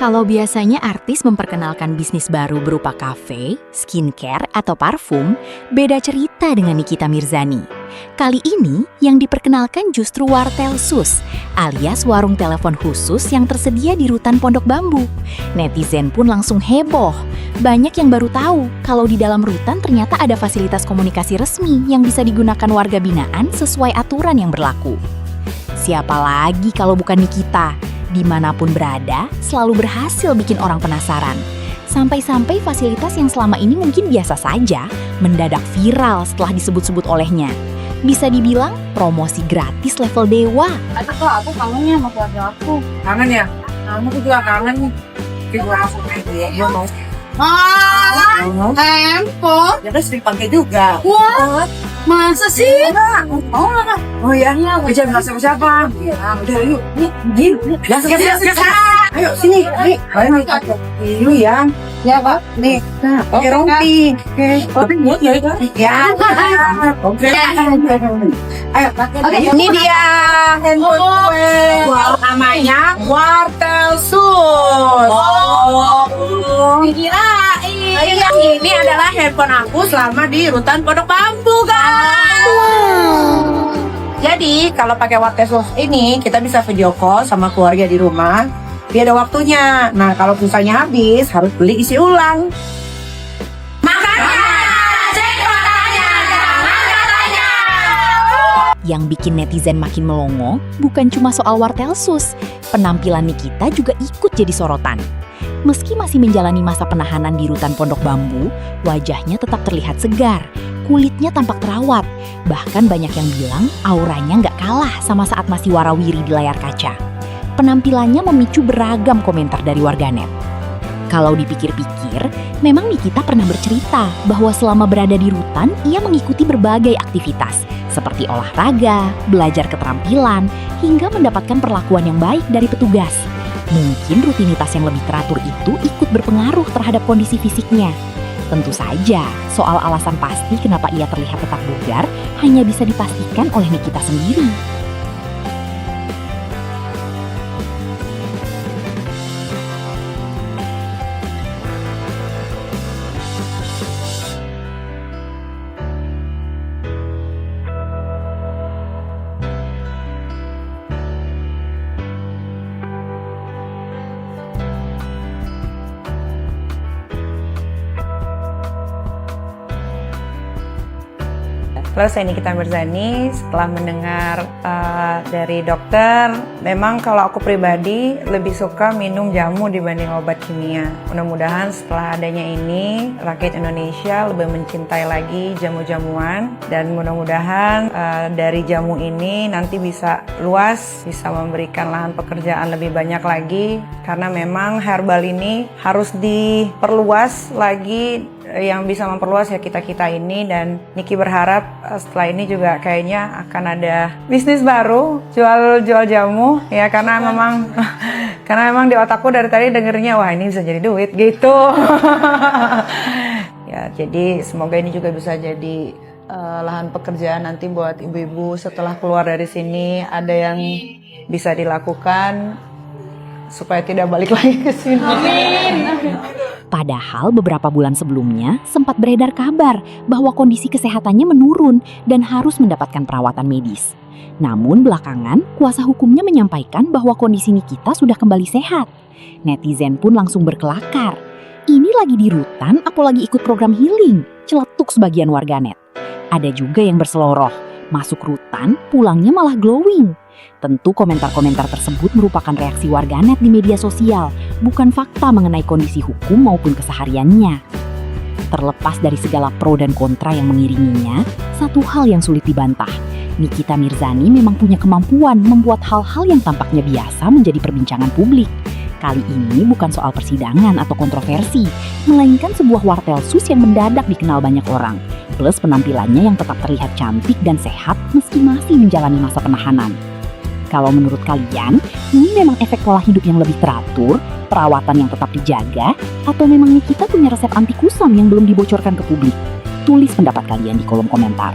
Kalau biasanya artis memperkenalkan bisnis baru berupa kafe, skincare, atau parfum, beda cerita dengan Nikita Mirzani. Kali ini yang diperkenalkan justru Wartel Sus, alias warung telepon khusus yang tersedia di Rutan Pondok Bambu. Netizen pun langsung heboh. Banyak yang baru tahu kalau di dalam rutan ternyata ada fasilitas komunikasi resmi yang bisa digunakan warga binaan sesuai aturan yang berlaku. Siapa lagi kalau bukan Nikita? Dimanapun berada, selalu berhasil bikin orang penasaran. Sampai-sampai fasilitas yang selama ini mungkin biasa saja, mendadak viral setelah disebut-sebut olehnya. Bisa dibilang promosi gratis level dewa. Kok aku kangen ya sama keluarga aku. Kangen ya? Aku juga kangen nih. Kita langsung aja mau. Handphone? Ya udah sering pakai juga. Wah, masa sih? Oh ya, jangan bilang siapa-siapa. Udah yuk, nih, siap. Ayo sini, ayo dulu ya. Ya Pak, nih, pakai rompi. Oke, buat ya. Ya. Oke. Ayo, ini dia handphone gue. Namanya Wartel Sus. Yang ini adalah handphone aku selama di Rutan Pondok Bambu, guys. Jadi kalau pakai Wartel Sus ini kita bisa video call sama keluarga di rumah. Dia ada waktunya. Nah kalau pulsanya habis harus beli isi ulang. Yang bikin netizen makin melongo bukan cuma soal Wartel Sus, penampilan Nikita juga ikut jadi sorotan. Meski masih menjalani masa penahanan di Rutan Pondok Bambu, wajahnya tetap terlihat segar, kulitnya tampak terawat, bahkan banyak yang bilang auranya nggak kalah sama saat masih warawiri di layar kaca. Penampilannya memicu beragam komentar dari warganet. Kalau dipikir-pikir, memang Nikita pernah bercerita bahwa selama berada di rutan, ia mengikuti berbagai aktivitas, seperti olahraga, belajar keterampilan, hingga mendapatkan perlakuan yang baik dari petugas. Mungkin rutinitas yang lebih teratur itu ikut berpengaruh terhadap kondisi fisiknya. Tentu saja, soal alasan pasti kenapa ia terlihat tetap bugar hanya bisa dipastikan oleh Nikita sendiri. Halo, saya Nikita Mirzani. Setelah mendengar dari dokter, memang kalau aku pribadi lebih suka minum jamu dibanding obat kimia. Mudah-mudahan setelah adanya ini, rakyat Indonesia lebih mencintai lagi jamu-jamuan. Dan mudah-mudahan dari jamu ini nanti bisa luas, bisa memberikan lahan pekerjaan lebih banyak lagi. Karena memang herbal ini harus diperluas lagi. Yang bisa memperluas ya kita-kita ini, dan Niki berharap setelah ini juga kayaknya akan ada bisnis baru jual jamu ya, karena memang di otakku dari tadi dengernya wah ini bisa jadi duit gitu. Ya, jadi semoga ini juga bisa jadi lahan pekerjaan nanti buat ibu-ibu setelah keluar dari sini, ada yang bisa dilakukan supaya tidak balik lagi ke sini. Amin. Padahal beberapa bulan sebelumnya sempat beredar kabar bahwa kondisi kesehatannya menurun dan harus mendapatkan perawatan medis. Namun belakangan kuasa hukumnya menyampaikan bahwa kondisi Nikita sudah kembali sehat. Netizen pun langsung berkelakar. Ini lagi di rutan apalagi ikut program healing, celetuk sebagian warganet. Ada juga yang berseloroh, masuk rutan pulangnya malah glowing. Tentu komentar-komentar tersebut merupakan reaksi warganet di media sosial, bukan fakta mengenai kondisi hukum maupun kesehariannya. Terlepas dari segala pro dan kontra yang mengiringinya, satu hal yang sulit dibantah, Nikita Mirzani memang punya kemampuan membuat hal-hal yang tampaknya biasa menjadi perbincangan publik. Kali ini bukan soal persidangan atau kontroversi, melainkan sebuah Wartel Sus yang mendadak dikenal banyak orang, plus penampilannya yang tetap terlihat cantik dan sehat meski masih menjalani masa penahanan. Kalau menurut kalian, ini memang efek pola hidup yang lebih teratur, perawatan yang tetap dijaga, atau memang Nikita punya resep anti kusam yang belum dibocorkan ke publik? Tulis pendapat kalian di kolom komentar.